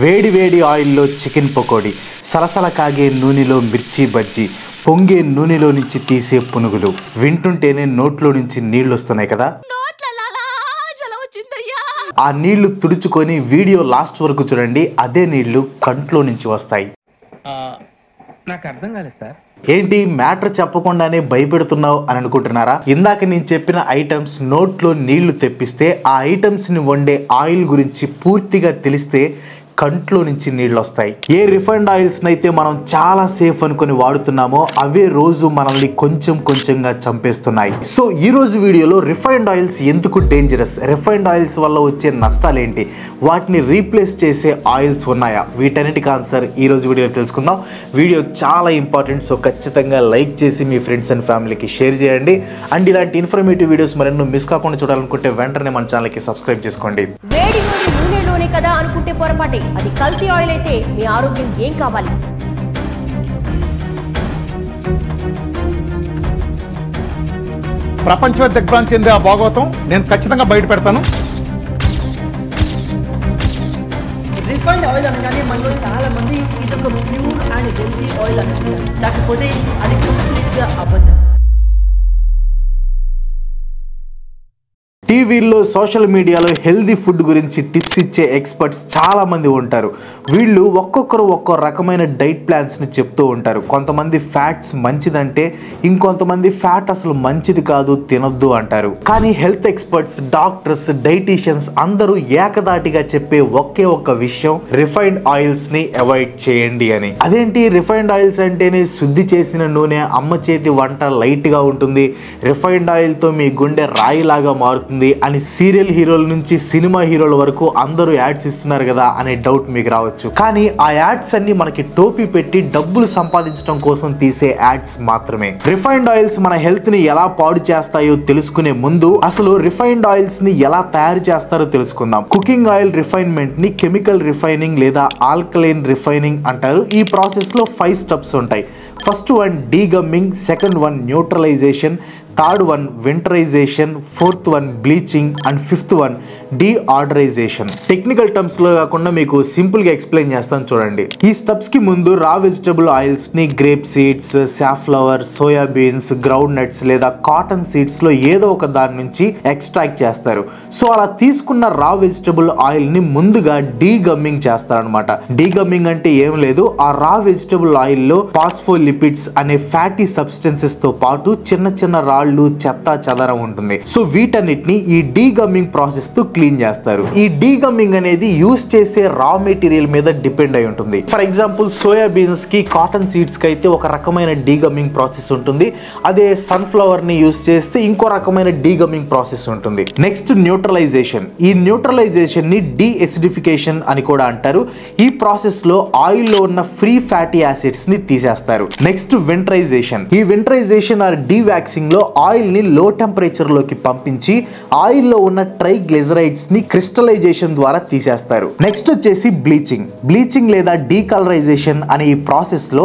వేడి వేడి ఆయిల్లో చికెన్ పకోడీ, సలసల కాగే నూనెలో మిర్చి బజ్జీ, పొంగే నూనెలో నుంచి తీసే పునుగులు. వింటుంటేనే నోట్లో నుంచి నీళ్లు వస్తున్నాయి కదా. ఆ నీళ్లు తుడుచుకొని వీడియో లాస్ట్ వరకు చూడండి. అదే నీళ్లు కంట్లో నుంచి వస్తాయి. నాకు అర్థం కాలేదు సార్. ఏంటి మ్యాటర్ చెప్పకుండానే భయపెడుతున్నావు అని అనుకుంటున్నారా? ఇందాక నేను చెప్పిన ఐటమ్స్ నోట్లో నీళ్లు తెప్పిస్తే ఆ ఐటమ్స్ ని వండే ఆయిల్ గురించి పూర్తిగా తెలిస్తే కంట్లో నుంచి నీళ్ళు వస్తాయి. ఏ రిఫైన్డ్ ఆయిల్స్ అయితే మనం చాలా సేఫ్ అనుకుని వాడుతున్నామో అవే రోజు మనల్ని కొంచెం కొంచెంగా చంపేస్తున్నాయి. సో ఈ రోజు వీడియోలో రిఫైన్డ్ ఆయిల్స్ ఎందుకు డేంజరస్, రిఫైన్డ్ ఆయిల్స్ వల్ల వచ్చే నష్టాలు ఏంటి, వాటిని రీప్లేస్ చేసే ఆయిల్స్ ఉన్నాయా, వీటన్నిటికి ఆన్సర్ ఈ రోజు వీడియోలో తెలుసుకుందాం. వీడియో చాలా ఇంపార్టెంట్. సో ఖచ్చితంగా లైక్ చేసి మీ ఫ్రెండ్స్ అండ్ ఫ్యామిలీకి షేర్ చేయండి. అండ్ ఇలాంటి ఇన్ఫర్మేటివ్ వీడియోస్ మరెన్నో మిస్ కాకుండా చూడాలనుకుంటే వెంటనే మన ఛానల్కి సబ్స్క్రైబ్ చేసుకోండి. కదా అనుకుంటే పొరపాటే. అది కల్తీ ఆయిల్ అయితే మీ ఆరోగ్యం ఏం కావాలి? ప్రపంచ దిగ్భ్రాంతి చెందే ఆ భాగవతం నేను ఖచ్చితంగా బయట పెడతాను. రిఫైన్డ్ ఆయిల్ అనగానే మనలో చాలా మంది ఇదంలో ప్యూర్ అండ్ హెల్తీ ఆయిల్ అనుకుంటారు. కాకపోతే అది కంప్లీట్గా అబద్ధం. టీవీల్లో సోషల్ మీడియాలో హెల్దీ ఫుడ్ గురించి టిప్స్ ఇచ్చే ఎక్స్పర్ట్స్ చాలా మంది ఉంటారు. వీళ్ళు ఒక్కొక్కరు ఒక్కో రకమైన డైట్ ప్లాన్స్ని చెప్తూ ఉంటారు. కొంతమంది ఫ్యాట్స్ మంచిదంటే ఇంకొంతమంది ఫ్యాట్ అసలు మంచిది కాదు, తినొద్దు అంటారు. కానీ హెల్త్ ఎక్స్పర్ట్స్, డాక్టర్స్, డైటీషియన్స్ అందరూ ఏకదాటిగా చెప్పే ఒకే ఒక్క విషయం, రిఫైన్డ్ ఆయిల్స్ ని అవాయిడ్ చేయండి అని. అదేంటి రిఫైన్డ్ ఆయిల్స్ అంటేనే శుద్ధి చేసిన నూనె, అమ్మ చేతి వంట లైట్ గా ఉంటుంది, రిఫైన్డ్ ఆయిల్ తో మీ గుండె రాయిలాగా మారుతుంది అని సీరియల్ హీరోల నుంచి సినిమా హీరోల వరకు అందరూ యాడ్స్ ఇస్తున్నారు కదా అనే డౌట్ మీకు రావచ్చు. కానీ ఆ యాడ్స్ అన్ని మనకి టోపీ పెట్టి డబ్బులు సంపాదించడం కోసం తీసే యాడ్స్ మాత్రమే. రిఫైన్డ్ ఆయిల్స్ మన హెల్త్ ని ఎలా పాడు చేస్తాయో తెలుసుకునే ముందు అసలు రిఫైన్డ్ ఆయిల్స్ ని ఎలా తయారు చేస్తారో తెలుసుకుందాం. కుకింగ్ ఆయిల్ రిఫైన్మెంట్ ని కెమికల్ రిఫైనింగ్ లేదా ఆల్కలైన్ రిఫైనింగ్ అంటారు. ఈ ప్రాసెస్ లో 5 స్టెప్స్ ఉంటాయి. First one degumming, second one neutralisation, third one winterisation, fourth one bleaching and fifth one deodorisation. Technical terms లో కాకుండా మీకు సింపుల్ గా ఎక్స్ప్లెయిన్ చేస్తాను చూడండి. ఈ స్టెప్స్ కి ముందు రా వెజిటబుల్ ఆయిల్స్ ని grape seeds, safflower, soya beans, ground nuts లేదా కాటన్ సీడ్స్ లో ఏదో ఒక దాని నుంచి ఎక్స్ట్రాక్ట్ చేస్తారు. సో అలా తీసుకున్న రా వెజిటబుల్ ఆయిల్ ని ముందుగా డీగమ్మింగ్ చేస్తారనమాట. డీగమ్మింగ్ అంటే ఏం లేదు, ఆ రా వెజిటబుల్ ఆయిల్ లో ఫాస్ఫోలిపిడ్స్ అనే ఫ్యాటీ సబ్స్టెన్సెస్ తో పాటు చిన్న చిన్న రాళ్ళు, చెత్త చెదరం ఉంటుంది. సో వీటన్నిటిని ఈ డీగమ్మింగ్ ప్రాసెస్ తో క్లీన్ చేస్తారు. ఈ డీగమ్మింగ్ అనేది యూస్ చేసే రా మెటీరియల్ మీద డిపెండ్ అయి ఉంటుంది. ఫర్ ఎగ్జాంపుల్ సోయా బీన్స్ కి, కాటన్ సీడ్స్ కి అయితే ఒక రకమైన డీగమ్మింగ్ ప్రాసెస్ ఉంటుంది. అదే సన్ఫ్లవర్ ని యూస్ చేస్తే ఇంకో రకమైన డీగమ్మింగ్ ప్రాసెస్ ఉంటుంది. Next neutralisation. ఈ న్యూట్రలైజేషన్ ని డీఎసిడిఫికేషన్ అని కూడా అంటారు. ఈ ప్రాసెస్ లో ఆయిల్ లో ఉన్న ఫ్రీ ఫ్యాటీ యాసిడ్స్ ని తీసేస్తారు. నెక్స్ట్ వింటరైజేషన్. ఈ వింటరైజేషన్ ఆర్ డీవాక్సింగ్ లో ఆయిల్ ని లో టెంపరేచర్ లోకి పంపించి ఆయిల్ లో ఉన్న ట్రైగ్లిజరైడ్స్ ని క్రిస్టలైజేషన్ ద్వారా తీసేస్తారు. నెక్స్ట్ వచ్చేసి బ్లీచింగ్. బ్లీచింగ్ లేదా డీకలరైజేషన్ అనే ఈ ప్రాసెస్ లో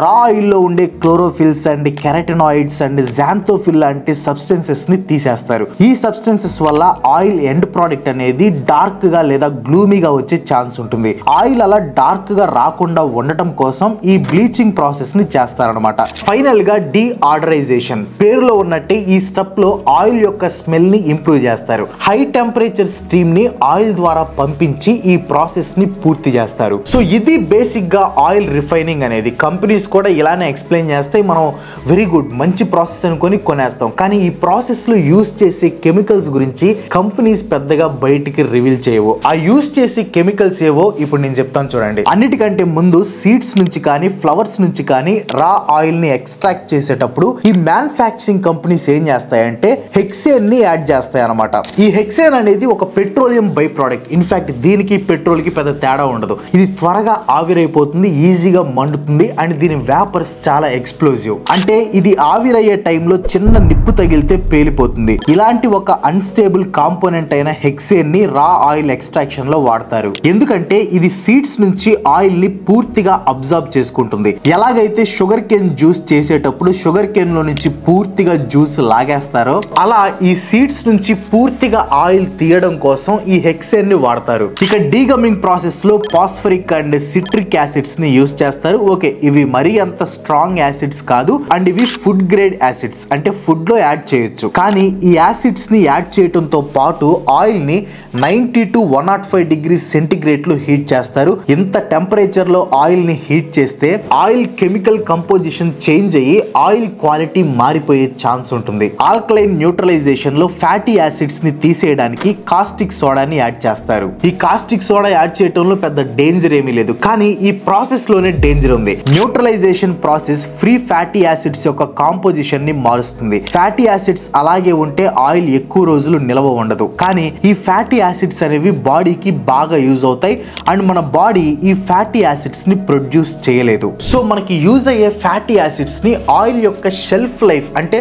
రా ఆయిల్ లో ఉండే chlorophylls and carotenoids and xanthophyll లాంటి సబ్స్టెన్సెస్ ని తీసేస్తారు. ఈ సబ్స్టెన్సెస్ వల్ల ఆయిల్ ఎండ్ ప్రోడక్ట్ అనేది డార్క్ గా లేదా గ్లూమీగా వచ్చే ఛాన్స్ ఉంటుంది. ఆయిల్ అలా డార్క్ గా రాకుండా ఉండటం కోసం ఈ బ్లీచింగ్ ప్రాసెస్ ని చేస్తారనమాట. ఫైనల్ గా డీఆర్డరైజేషన్. పేరులో ఉన్నట్టే ఈ స్టెప్ లో ఆయిల్ యొక్క స్మెల్ ని ఇంప్రూవ్ చేస్తారు. హై టెంపరేచర్ స్ట్రీమ్ ని ఆయిల్ ద్వారా పంపించి ఈ ప్రాసెస్ ని పూర్తి చేస్తారు. సో ఇది బేసిక్ గా ఆయిల్ రిఫైనింగ్ అనేది. కంపెనీస్ కూడా ఇలానే ఎక్స్ప్లెయిన్ చేస్తే మనం వెరీ గుడ్, మంచి ప్రాసెస్ అనుకొని కొనేస్తాం. కానీ ఈ ప్రాసెస్ లో యూస్ చేసే కెమికల్స్ గురించి కంపెనీస్ పెద్దగా బయటికి రివీల్ చేయవు. ఆ యూస్ చేసే కెమికల్స్ ఏవో ఇప్పుడు నేను చెప్తాను చూడండి. అన్నిటికంటే ముందు సీడ్స్ నుంచి కానీ, ఫ్లవర్స్ నుంచి కానీ రా ఆయిల్ ని ఎక్స్ట్రాక్ట్ చేసేటప్పుడు ఈ మ్యానుఫ్యాక్చరింగ్ కంపెనీస్ ఏం చేస్తాయంటే హెక్సేన్ ని యాడ్ చేస్తాయి అనమాట. ఈ హెక్సేన్ అనేది ఒక పెట్రోలియం బై ప్రోడక్ట్. ఇన్ఫాక్ట్ దీనికి పెట్రోల్ కి పెద్ద తేడా ఉండదు. ఇది త్వరగా ఆవిరైపోతుంది, ఈజీగా మండుతుంది అండ్ దీని వేపర్స్ చాలా ఎక్స్ప్లోజివ్. అంటే ఇది ఆవిరయ్యే టైంలో చిన్న నిప్పు తగిలితే పేలిపోతుంది. ఇలాంటి ఒక అన్స్టేబుల్ కాంపోనెంట్ అయిన హెక్సేన్ ని రా ఆయిల్ ఎక్స్ట్రాక్షన్ లో వాడతారు. ఎందుకంటే ఇది సీడ్స్ నుంచి ఆయిల్ ని పూర్తిగా అబ్జర్వ్ చేసుకుంటుంది. ఎలాగైతే షుగర్ కేన్ జ్యూస్ చేసేటప్పుడు షుగర్ కేన్ లో నుంచి పూర్తిగా జ్యూస్ లాగేస్తారో అలా ఈ సీడ్స్ నుంచి పూర్తిగా ఆయిల్ తీయడం చేయడం కోసం ఈ హెక్సేన్ ని వాడతారు. ఇక డీగమింగ్ ప్రాసెస్ లో ఫాస్ఫరిక్ అండ్ సిట్రిక్ యాసిడ్స్ ని యూస్ చేస్తారు. ఓకే, ఇవి మరీ అంత స్ట్రాంగ్ యాసిడ్స్ కాదు అండ్ ఇవి ఫుడ్ గ్రేడ్ యాసిడ్స్, అంటే ఫుడ్ లో యాడ్ చేయొచ్చు. కానీ ఈ యాసిడ్స్ ని యాడ్ చేయడంతో పాటు ఆయిల్ ని 90 to 105 degrees సెంటిగ్రేడ్ లో హీట్ చేస్తారు. ఇంత టెంపరేచర్ లో ఆయిల్ ని హీట్ చేస్తే ఆయిల్ కెమికల్ కంపోజిషన్ చేంజ్ అయ్యి ఆయిల్ క్వాలిటీ మారిపోయే ఛాన్స్ ఉంటుంది. ఆల్కలైన్ న్యూట్రలైజేషన్ లో ఫ్యాటీ యాసిడ్స్ ని తీసేయడానికి కాస్టిక్ సోడాని యాడ్ చేస్తారు. ఈ కాస్టిక్ సోడా యాడ్ చేయడంలో పెద్ద డేంజర్ ఏమీ లేదు, కానీ ఈ ప్రాసెస్ లోనే డేంజర్ ఉంది. Neutralisation process free fatty acids యొక్క కాంపోజిషన్ ని మారుస్తుంది. ఫ్యాటీ యాసిడ్స్ అలాగే ఉంటే ఆయిల్ ఎక్కువ రోజులు నిల్వ ఉండదు. కానీ ఈ ఫ్యాటీ యాసిడ్స్ అనేవి బాడీకి బాగా యూజ్ అవుతాయి అండ్ మన బాడీ ఈ ఫ్యాటీ యాసిడ్స్ ని ప్రొడ్యూస్ చేయలేదు. సో మనకి యూజ్ అయ్యే ఫ్యాటీ యాసిడ్స్ ని ఆయిల్ యొక్క షెల్ఫ్ లైఫ్ అంటే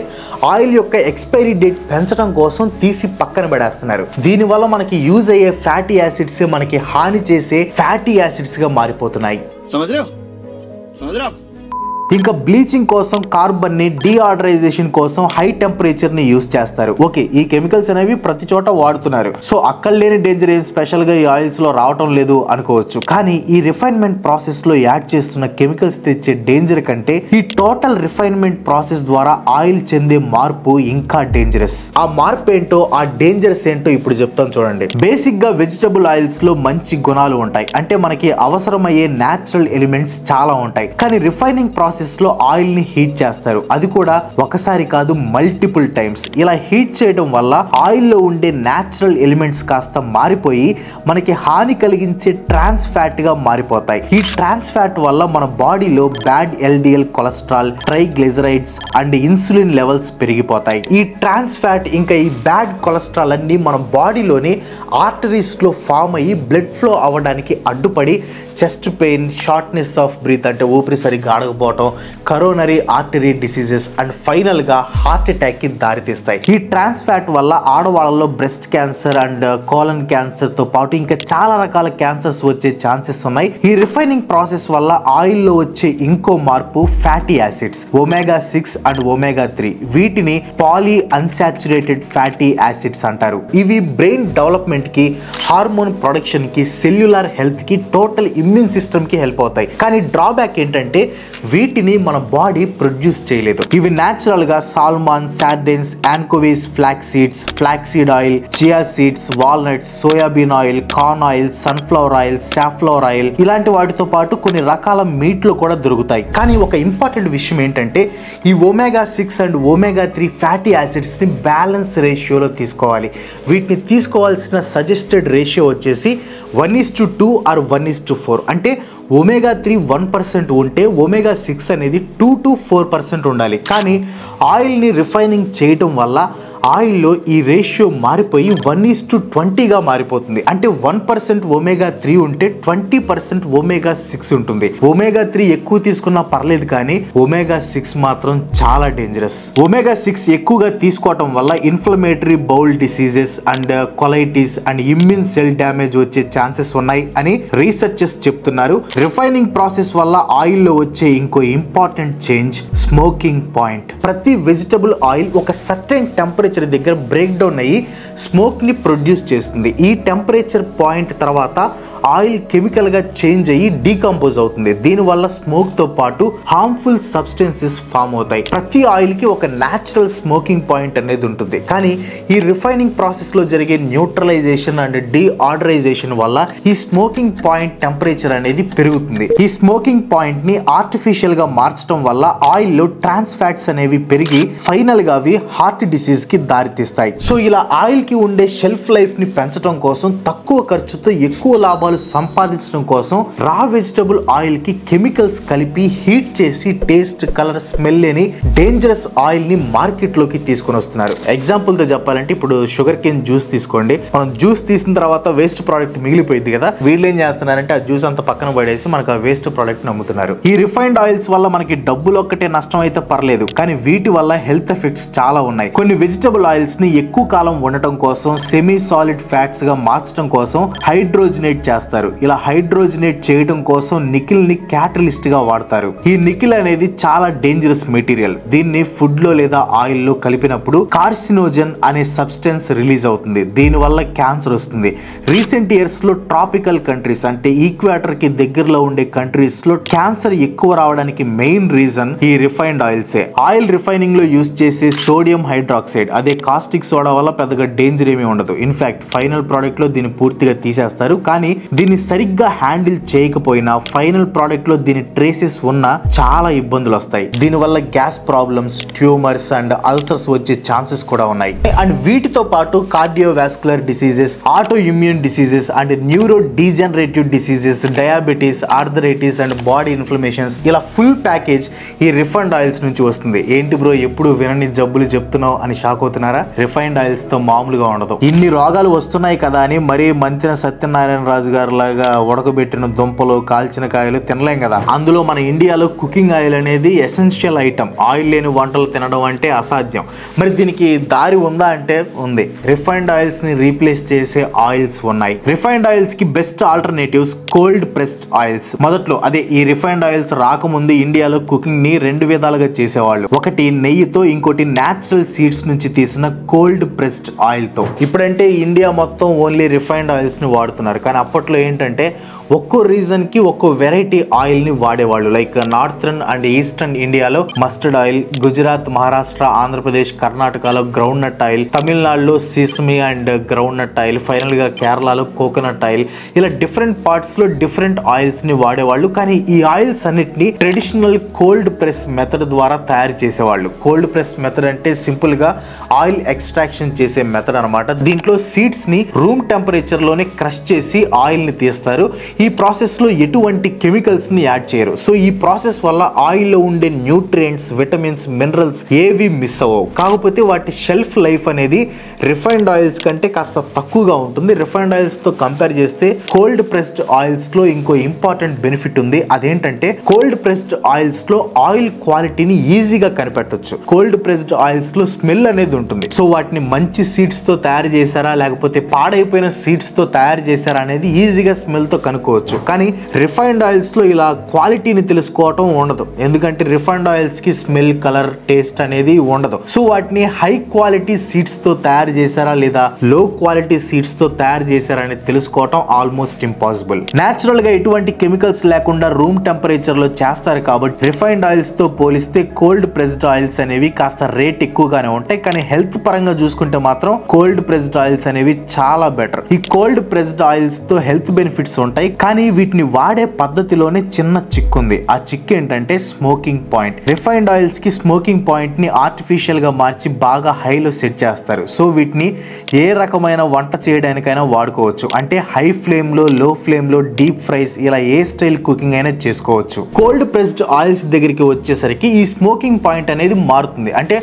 ఆయిల్ యొక్క ఎక్స్పైరీ డేట్ పెంచడం కోసం తీసి పక్కన పడేస్తున్నారు. దీనివల్ల మనకి యూజ్ అయ్యే ఫ్యాటీ యాసిడ్స్ మనకి హాని చేసే ఫ్యాటీ యాసిడ్స్ గా మారిపోతున్నాయి. ఇంకా బ్లీచింగ్ కోసం కార్బన్ ని డీఆర్డరైజేషన్ కోసం హై టెంపరేచర్ ని యూస్ చేస్తారు. ఓకే, ఈ కెమికల్స్ అనేవి ప్రతి చోట వాడుతున్నారు. సో అక్కడ లేని డేంజర్ ఏం స్పెషల్ గా ఈ ఆయిల్స్ లో రావటం లేదు అనుకోవచ్చు. కానీ ఈ రిఫైన్మెంట్ ప్రాసెస్ లో యాడ్ చేస్తున్న కెమికల్స్ తెచ్చే డేంజర్ కంటే ఈ టోటల్ రిఫైన్మెంట్ ప్రాసెస్ ద్వారా ఆయిల్ చెందే మార్పు ఇంకా డేంజరస్. ఆ మార్పు ఏంటో, ఆ డేంజరస్ ఏంటో ఇప్పుడు చెప్తాను చూడండి. బేసిక్ గా వెజిటబుల్ ఆయిల్స్ లో మంచి గుణాలు ఉంటాయి, అంటే మనకి అవసరమయ్యే న్యాచురల్ ఎలిమెంట్స్ చాలా ఉంటాయి. కానీ రిఫైనింగ్ ప్రాసెస్ లో ఆయిల్ ని హీట్ చేస్తారు, అది కూడా ఒకసారి కాదు మల్టిపుల్ టైమ్స్. ఇలా హీట్ చేయడం వల్ల ఆయిల్ లో ఉండే న్యాచురల్ ఎలిమెంట్స్ కాస్త మారిపోయి మనకి హాని కలిగించే ట్రాన్స్ ఫ్యాట్ గా మారిపోతాయి. ఈ ట్రాన్స్ ఫ్యాట్ వల్ల మన బాడీలో bad LDL cholesterol, triglycerides and insulin levels పెరిగిపోతాయి. ఈ ట్రాన్స్ ఫ్యాట్ ఇంకా ఈ బ్యాడ్ కొలెస్ట్రాల్ అన్ని మన బాడీలోని ఆర్టరీస్ లో ఫామ్ అయ్యి బ్లడ్ ఫ్లో అవ్వడానికి అడ్డుపడి chest pain, shortness of breath అంటే ఊపిరి సరిగ్గా ఆడకపోవటం, coronary artery diseases and final గా హార్ట్ అటాక్ కి దారితీస్తాయి. ఈ ట్రాన్స్ ఫ్యాట్ వల్ల ఆడవాళ్ళలో breast cancer and colon cancer తో పాటు ఇంకా చాలా రకాల క్యాన్సర్స్ వచ్చే ఛాన్సెస్ ఉన్నాయి. ఈ రిఫైనింగ్ ప్రాసెస్ వల్ల ఆయిల్ లో వచ్చే ఇంకో మార్పు fatty acids, omega-6 and omega-3. వీటిని పాలీ అన్సాచురేటెడ్ ఫ్యాటీ యాసిడ్స్ అంటారు. ఇవి బ్రెయిన్ డెవలప్మెంట్ కి, హార్మోన్ ప్రొడక్షన్ కి, సెల్యులార్ హెల్త్ కి, టోటల్ ఇమ్యూన్ సిస్టమ్ కి హెల్ప్ అవుతాయి. కానీ డ్రాబ్యాక్ ఏంటంటే వీటిని మన బాడీ ప్రొడ్యూస్ చేయలేదు. ఇవి న్యాచురల్ గా salmon, sardines, anchovies, flax seeds, flax seed oil, chia seeds, walnuts, soybean oil, corn oil, sunflower oil, safflower oil ఇలాంటి వాటితో పాటు కొన్ని రకాల మీట్లు కూడా దొరుకుతాయి. కానీ ఒక ఇంపార్టెంట్ విషయం ఏంటంటే ఈ omega-6 and omega-3 fatty acids ని బ్యాలెన్స్ రేషియోలో తీసుకోవాలి. వీటిని తీసుకోవాల్సిన సజెస్టెడ్ రేషియో వచ్చేసి 1:2 ఆర్ 1:4. అంటే omega-3 1% ఉంటే omega-6 అనేది 2 to 4% ఉండాలి. కానీ ఆయిల్ని రిఫైనింగ్ చేయటం వల్ల ఆయిల్లో ఈ రేషియో మారిపోయి 1:20గా మారిపోతుంది. అంటే 1% omega-3 ఉంటే 20% omega-6 ఉంటుంది. omega-3 ఎక్కువ తీసుకున్నా పర్లేదు, కానీ omega-6 మాత్రం చాలా డేంజరస్. omega-6 ఎక్కువగా తీసుకోవటం వల్ల inflammatory bowl diseases and colitis and immune cell damage వచ్చే ఛాన్సెస్ ఉన్నాయి అని రీసెర్చర్స్ చెప్తున్నారు. రిఫైనింగ్ ప్రాసెస్ వల్ల ఆయిల్లో వచ్చే ఇంకో ఇంపార్టెంట్ చేంజ్ స్మోకింగ్ పాయింట్. ప్రతి వెజిటబుల్ ఆయిల్ ఒక సర్టెన్ టెంపరేచర్ దగ్గర బ్రేక్ డౌన్ అయ్యి స్మోక్ ని ప్రొడ్యూస్ చేస్తుంది. ఈ టెంపరేచర్ పాయింట్ తర్వాత ఆయిల్ కెమికల్ గా చేంజ్ అయ్యి డీకంపోజ్ అవుతుంది. దీనివల్ల స్మోక్ తో పాటు హార్మ్ఫుల్ సబ్స్టెన్సెస్ ఫామ్ అవుతాయి. ప్రతి ఆయిల్ కి ఒక న్యాచురల్ స్మోకింగ్ పాయింట్ అనేది ఉంటుంది. కానీ ఈ రిఫైనింగ్ ప్రాసెస్ లో జరిగే న్యూట్రలైజేషన్ అండ్ డీఆర్డరైజేషన్ వల్ల ఈ స్మోకింగ్ పాయింట్ టెంపరేచర్ అనేది పెరుగుతుంది. ఈ స్మోకింగ్ పాయింట్ ని ఆర్టిఫిషియల్ గా మార్చడం వల్ల ఆయిల్ లో ట్రాన్స్ ఫ్యాట్స్ అనేవి పెరిగి ఫైనల్ గా అవి హార్ట్ డిసీజ్ కి దారితీస్తాయి. సో ఇలా ఆయిల్ కి ఉండే షెల్ఫ్ లైఫ్ ని పెంచడం కోసం, తక్కువ ఖర్చుతో ఎక్కువ లాభాలు సంపాదించడం కోసం రా వెజిటబుల్ ఆయిల్ కి కెమికల్స్ కలిపి హీట్ చేసి టేస్ట్, కలర్, స్మెల్ లేని డేంజరస్ ఆయిల్ ని మార్కెట్ లోకి తీసుకొని వస్తున్నారు. ఎగ్జాంపుల్ తో చెప్పాలంటే ఇప్పుడు షుగర్ కేన్ జ్యూస్ తీసుకోండి. మనం జ్యూస్ తీసిన తర్వాత వేస్ట్ ప్రోడక్ట్ మిగిలిపోయింది కదా, వీళ్ళు ఏం చేస్తున్నారంటే ఆ జ్యూస్ అంతా పక్కన పడేసి మనకు ఆ వేస్ట్ ప్రోడక్ట్ ని అమ్ముతున్నారు. ఈ రిఫైన్డ్ ఆయిల్స్ వల్ల మనకి డబ్బులు ఒక్కటే నష్టం అయితే పర్లేదు, కానీ వీటి వల్ల హెల్త్ ఎఫెక్ట్స్ చాలా ఉన్నాయి. కొన్ని వెజిటబుల్ వెజిటబుల్ ఆయిల్స్ ని ఎక్కువ కాలం ఉండటం కోసం సెమీ సాలిడ్ ఫ్యాట్స్ గా మార్చడం కోసం హైడ్రోజనేట్ చేస్తారు. ఇలా హైడ్రోజనేట్ చేయడం కోసం నికిల్ ని క్యాటలిస్ట్ గా వాడతారు. ఈ నికిల్ అనేది చాలా డేంజరస్ మెటీరియల్. దీన్ని ఫుడ్ లో లేదా ఆయిల్ లో కలిపినప్పుడు కార్సినోజన్ అనే సబ్స్టెన్స్ రిలీజ్ అవుతుంది. దీని వల్ల క్యాన్సర్ వస్తుంది. రీసెంట్ ఇయర్స్ లో ట్రాపికల్ కంట్రీస్ అంటే ఈక్వాటర్ కి దగ్గరలో ఉండే కంట్రీస్ లో క్యాన్సర్ ఎక్కువ రావడానికి మెయిన్ రీజన్ ఈ రిఫైన్డ్ ఆయిల్సే. ఆయిల్ రిఫైనింగ్ లో యూజ్ చేసే సోడియం హైడ్రాక్సైడ్ అదే కాస్టిక్ సోడా వల్ల పెద్దగా డేంజర్ ఏమీ ఉండదు. ఇన్ఫాక్ట్ ఫైనల్ ప్రోడక్ట్ లో దీన్ని పూర్తిగా తీసేస్తారు. కానీ దీన్ని సరిగ్గా హ్యాండిల్ చేయకపోయినా ఫైనల్ ప్రోడక్ట్ లో దీని ట్రేసెస్ ఉన్నా చాలా ఇబ్బందులు వస్తాయి. దీనివల్ల gas problems, tumours and ulcers వచ్చే ఛాన్సెస్ కూడా ఉన్నాయి. అండ్ వీటితో పాటు cardiovascular diseases, auto immune diseases and neuro degenerative diseases, diabetes, arthritis and body inflammations ఇలా ఫుల్ ప్యాకేజ్ ఈ రిఫైన్డ్ ఆయిల్స్ నుంచి వస్తుంది. ఏంటి బ్రో ఎప్పుడు వినని జబ్బులు చెప్తున్నావు అని షాక్ అవుతున్నారా? రిఫైన్డ్ ఆయిల్స్ తో మామూలుగా ఉండదు. ఇన్ని రోగాలు వస్తున్నాయి కదా అని మరీ మంతిన సత్యనారాయణ రాజు గారు లాగా ఉడకబెట్టిన దుంపలు, కాల్చిన కాయలు తినలేం కదా. అందులో మన ఇండియాలో కుకింగ్ ఆయిల్ అనేది ఎసెన్షియల్ ఐటమ్. ఆయిల్ లేని వంటలు తినడం అంటే అసాధ్యం. మరి దీనికి దారి ఉందా అంటే ఉంది. రిఫైన్డ్ ఆయిల్స్ ని రీప్లేస్ చేసే ఆయిల్స్ ఉన్నాయి. రిఫైన్డ్ ఆయిల్స్ కి best alternatives cold pressed oils. మొదట్లో అదే ఈ రిఫైన్డ్ ఆయిల్స్ రాకముందు ఇండియాలో కుకింగ్ ని రెండు విధాలుగా చేసేవాళ్ళు. ఒకటి నెయ్యితో, ఇంకోటి న్యాచురల్ సీడ్స్ నుంచి తీసిన కోల్డ్ ప్రెస్డ్ ఆయిల్ తో. ఇప్పుడంటే ఇండియా మొత్తం ఓన్లీ రిఫైన్డ్ ఆయిల్స్ ని వాడుతున్నారు. కానీ అప్పట్లో ఏంటంటే ఒక్కో రీజన్ కి ఒక్కో వెరైటీ ఆయిల్ ని వాడేవాళ్ళు. లైక్ నార్థర్న్ అండ్ ఈస్టర్న్ ఇండియాలో మస్టర్డ్ ఆయిల్, గుజరాత్, మహారాష్ట్ర, ఆంధ్రప్రదేశ్, కర్ణాటకలో గ్రౌండ్ నట్ ఆయిల్, తమిళనాడులో sesame and ground nut oil, final గా కేరళలో కోకోనట్ ఆయిల్. ఇలా డిఫరెంట్ పార్ట్స్ లో డిఫరెంట్ ఆయిల్స్ ని వాడేవాళ్ళు. కానీ ఈ ఆయిల్స్ అన్నిటిని ట్రెడిషనల్ కోల్డ్ ప్రెస్ మెథడ్ ద్వారా తయారు చేసేవాళ్ళు. కోల్డ్ ప్రెస్ మెథడ్ అంటే సింపుల్ గా ఆయిల్ ఎక్స్ట్రాక్షన్ చేసే మెథడ్ అనమాట. దీంట్లో సీడ్స్ ని రూమ్ టెంపరేచర్ లోనే క్రష్ చేసి ఆయిల్ ని తీస్తారు. ఈ ప్రాసెస్ లో ఎటువంటి కెమికల్స్ ని యాడ్ చేయరు. సో ఈ ప్రాసెస్ వల్ల ఆయిల్ లో ఉండే న్యూట్రియంట్స్, విటమిన్స్, మినరల్స్ ఏవి మిస్ అవ్వవు. కాకపోతే వాటి షెల్ఫ్ లైఫ్ అనేది రిఫైన్డ్ ఆయిల్స్ కంటే కాస్త తక్కువగా ఉంటుంది. రిఫైన్డ్ ఆయిల్స్ తో కంపేర్ చేస్తే కోల్డ్ ప్రెస్డ్ ఆయిల్స్ లో ఇంకో ఇంపార్టెంట్ బెనిఫిట్ ఉంది. అదేంటంటే కోల్డ్ ప్రెస్డ్ ఆయిల్స్ లో ఆయిల్ క్వాలిటీని ఈజీగా కనిపెట్టొచ్చు. కోల్డ్ ప్రెస్డ్ ఆయిల్స్ లో స్మెల్ అనేది ఉంటుంది. సో వాటిని మంచి సీడ్స్ తో తయారు చేశారా లేకపోతే పాడైపోయిన సీడ్స్ తో తయారు చేశారా అనేది ఈజీగా స్మెల్ తో కనుక్కోవచ్చు. కానీ రిఫైన్డ్ ఆయిల్స్ లో ఇలా క్వాలిటీని తెలుసుకోవటం ఉండదు. ఎందుకంటే రిఫైన్డ్ ఆయిల్స్ కి స్మెల్, కలర్, టేస్ట్ అనేది ఉండదు. సో వాటిని హై క్వాలిటీ సీడ్స్ తో తయారు చేశారా లేదా లో క్వాలిటీ సీడ్స్ తో తయారు చేశారా అనేది తెలుసుకోవటం ఆల్మోస్ట్ ఇంపాసిబుల్. నేచురల్ గా ఎటువంటి కెమికల్స్ లేకుండా రూమ్ టెంపరేచర్ లో చేస్తారు కాబట్టి రిఫైన్డ్ ఆయిల్స్ తో పోలిస్తే కోల్డ్ ప్రెస్డ్ ఆయిల్స్ అనేవి కాస్త రేట్ ఎక్కువగానే ఉంటాయి. కానీ హెల్త్ పరంగా చూసుకుంటే మాత్రం కోల్డ్ ప్రెస్డ్ ఆయిల్స్ అనేవి చాలా బెటర్. ఈ కోల్డ్ ప్రెస్డ్ ఆయిల్స్ తో హెల్త్ బెనిఫిట్స్ ఉంటాయి. కానీ వీటిని వాడే పద్ధతిలోనే చిన్న చిక్కు ఉంది. ఆ చిక్కు ఏంటంటే స్మోకింగ్ పాయింట్. రిఫైన్డ్ ఆయిల్స్ కి స్మోకింగ్ పాయింట్ ని ఆర్టిఫిషియల్ గా మార్చి బాగా హైలో సెట్ చేస్తారు. సో వీటిని ఏ రకమైన వంట చేయడానికైనా వాడుకోవచ్చు. అంటే హై ఫ్లేమ్ లో, లో ఫ్లేమ్ లో, డీప్ ఫ్రైస్ ఇలా ఏ స్టైల్ కుకింగ్ అయినా చేసుకోవచ్చు. కోల్డ్ ప్రెస్డ్ ఆయిల్స్ దగ్గరికి వచ్చేసరికి ఈ స్మోకింగ్ పాయింట్ అనేది మారుతుంది. అంటే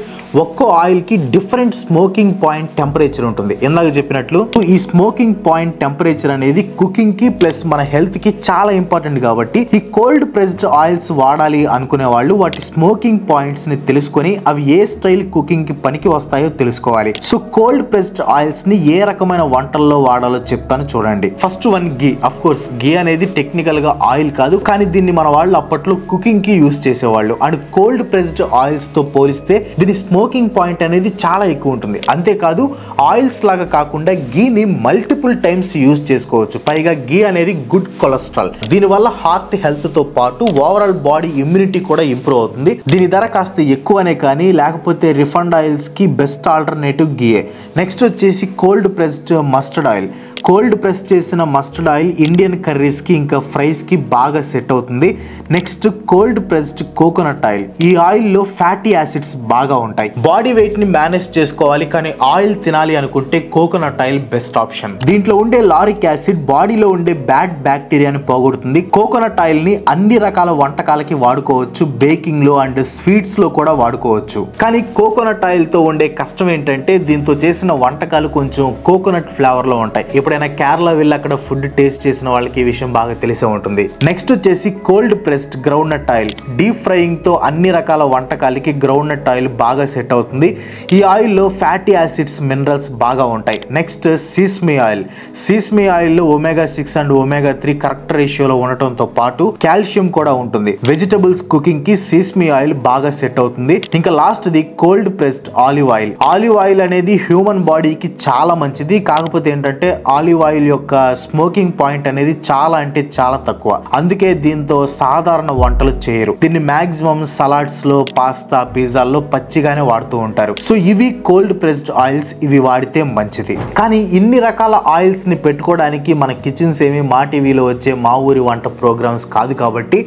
ఒక్కో ఆయిల్ కి డిఫరెంట్ స్మోకింగ్ పాయింట్ టెంపరేచర్ ఉంటుంది. ఇందాక చెప్పినట్లు ఈ స్మోకింగ్ పాయింట్ టెంపరేచర్ అనేది కుకింగ్ కి ప్లస్ మన హెల్త్ కి చాలా ఇంపార్టెంట్. కాబట్టి ఈ కోల్డ్ ప్రెస్డ్ ఆయిల్స్ వాడాలి అనుకునే వాళ్ళు వాటి స్మోకింగ్ పాయింట్స్ ని తెలుసుకొని అవి ఏ స్టైల్ కుకింగ్ కి పనికి వస్తాయో తెలుసుకోవాలి. సో కోల్డ్ ప్రెస్డ్ ఆయిల్స్ ని ఏ రకమైన వంటల్లో వాడాలో చెప్తాను చూడండి. First one ghee. Of course ghee అనేది టెక్నికల్ గా ఆయిల్ కాదు, కానీ దీన్ని మన వాళ్ళు అప్పట్లో కుకింగ్ కి యూస్ చేసేవాళ్ళు. అండ్ కోల్డ్ ప్రెస్డ్ ఆయిల్స్ తో పోలిస్తే దీని స్మోకింగ్ పాయింట్ అనేది చాలా ఎక్కువ ఉంటుంది. అంతేకాదు ఆయిల్స్ లాగా కాకుండా గీని మల్టిపుల్ టైమ్స్ యూస్ చేసుకోవచ్చు. పైగా గీ అనేది గుడ్ కొలెస్ట్రాల్. దీని వల్ల హార్ట్ హెల్త్ తో పాటు ఓవరాల్ బాడీ ఇమ్యూనిటీ కూడా ఇంప్రూవ్ అవుతుంది. దీని ధర కాస్త ఎక్కువనే, కానీ లేకపోతే రిఫైన్డ్ ఆయిల్స్ కి బెస్ట్ ఆల్టర్నేటివ్ గీయే. నెక్స్ట్ వచ్చేసి cold pressed mustard oil. Cold press చేసిన మస్టర్డ్ ఆయిల్ ఇండియన్ కర్రీస్ కి ఇంకా ఫ్రైస్ కి బాగా సెట్ అవుతుంది. Next cold pressed coconut oil. ఈ ఆయిల్ లో ఫ్యాటీ యాసిడ్స్ బాగా ఉంటాయి. బాడీ వెయిట్ ని మేనేజ్ చేసుకోవాలి కానీ ఆయిల్ తినాలి అనుకుంటే కోకోనట్ ఆయిల్ బెస్ట్ ఆప్షన్. దీంట్లో ఉండే లారిక్ యాసిడ్ బాడీలో ఉండే బ్యాడ్ బ్యాక్టీరియాని పోగొడుతుంది. కోకోనట్ ఆయిల్ ని అన్ని రకాల వంటకాలకి వాడుకోవచ్చు. బేకింగ్ లో అండ్ స్వీట్స్ లో కూడా వాడుకోవచ్చు. కానీ కోకోనట్ ఆయిల్ తో ఉండే కష్టం ఏంటంటే దీంతో చేసిన వంటకాలు కొంచెం కోకోనట్ ఫ్లేవర్ లో ఉంటాయి. ఎప్పుడైనా ఎప్పుడైనా కేరళ వెళ్ళి అక్కడ ఫుడ్ టేస్ట్ చేసిన వాళ్ళకి ఈ విషయం బాగా తెలిసే ఉంటుంది. నెక్స్ట్ వచ్చేసి cold pressed ground nut oil. Deep frying తో అన్ని రకాల వంటకాలకి గ్రౌండ్ నట్ ఆయిల్ బాగా సెట్ అవుతుంది. ఈ ఆయిల్లో ఫ్యాటీ యాసిడ్స్, మినరల్స్ బాగా ఉంటాయి. Next sesame oil. సీస్మీ ఆయిల్లో omega-6 అండ్ omega-3 కరెక్ట్ రేషియోలో ఉండటంతో పాటు కాల్షియం కూడా ఉంటుంది. వెజిటబుల్స్ కుకింగ్ కి సీస్మీ ఆయిల్ బాగా సెట్ అవుతుంది. ఇంకా last the cold pressed olive oil. Olive oil అనేది హ్యూమన్ బాడీకి చాలా మంచిది. కాకపోతే ఏంటంటే ఆలివ్ ఆయిల్ యొక్క స్మోకింగ్ పాయింట్ అనేది చాలా అంటే చాలా తక్కువ. అందుకే దీంతో సాధారణ వంటలు చేయరు. దీన్ని మాక్సిమం సలాడ్స్ లో, పాస్తా, పిజ్జాల్లో పచ్చిగానే వాడుతూ ఉంటారు. సో ఇవి కోల్డ్ ప్రెస్డ్ ఆయిల్స్. ఇవి వాడితే మంచిది. కానీ ఇన్ని రకాల ఆయిల్స్ ని పెట్టుకోవడానికి మన కిచెన్స్ ఏమి మా టీవీలో వచ్చే మా ఊరి వంట ప్రోగ్రామ్స్ కాదు. కాబట్టి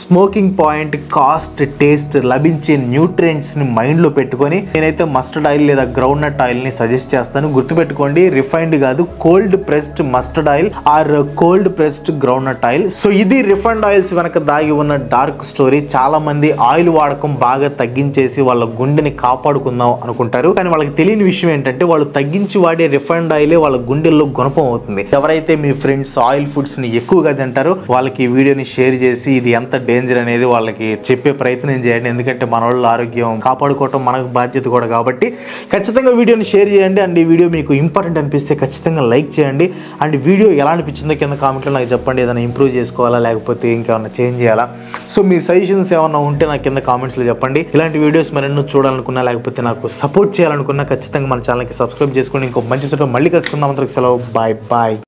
స్మోకింగ్ పాయింట్, కాస్ట్, టేస్ట్, లభించే న్యూట్రియంట్స్ ని మైండ్ లో పెట్టుకొని నేనైతే మస్టర్డ్ ఆయిల్ లేదా గ్రౌండ్ నట్ ఆయిల్ ని సజెస్ట్ చేస్తాను. గుర్తుపెట్టుకోండి, రిఫైన్డ్ కాదు, cold pressed mustard oil or cold pressed ground nut oil. So ఇది రిఫైన్డ్ ఆయిల్స్ వెనక దాగి ఉన్న డార్క్ స్టోరీ. చాలా మంది ఆయిల్ వాడకం బాగా తగ్గించేసి వాళ్ళ గుండెని కాపాడుకుందాం అనుకుంటారు. కానీ వాళ్ళకి తెలియని విషయం ఏంటంటే వాళ్ళు తగ్గించి వాడే రిఫైన్డ్ ఆయిలే వాళ్ళ గుండెల్లో గుణపం అవుతుంది. ఎవరైతే మీ ఫ్రెండ్స్ ఆయిల్ ఫుడ్స్ ని ఎక్కువగా తింటారో వాళ్ళకి ఈ వీడియోని షేర్ చేసి ఇది ఎంత డేంజర్ అనేది వాళ్ళకి చెప్పే ప్రయత్నం చేయండి. ఎందుకంటే మన వాళ్ళ ఆరోగ్యం కాపాడుకోవటం మనకు బాధ్యత కూడా. కాబట్టి ఖచ్చితంగా వీడియోని షేర్ చేయండి. అండ్ ఈ వీడియో మీకు ఇంపార్టెంట్ అనిపిస్తే ఖచ్చితంగా లైక్ చేయండి. అండ్ వీడియో ఎలా అనిపించిందో కింద కామెంట్లో నాకు చెప్పండి. ఏదైనా ఇంప్రూవ్ చేసుకోవాలా లేకపోతే ఇంకేమైనా చేంజ్ చేయాలా? సో మీ సజెషన్స్ ఏమైనా ఉంటే నాకు కింద కామెంట్స్లో చెప్పండి. ఇలాంటి వీడియోస్ మరెన్నో చూడాలనుకున్నా లేకపోతే నాకు సపోర్ట్ చేయాలనుకున్నా ఖచ్చితంగా మన ఛానల్కి సబ్స్క్రైబ్ చేసుకోండి. ఇంకో మంచి మళ్ళీ కలుసుకుందాం. అందరికి సెలవు. Bye bye.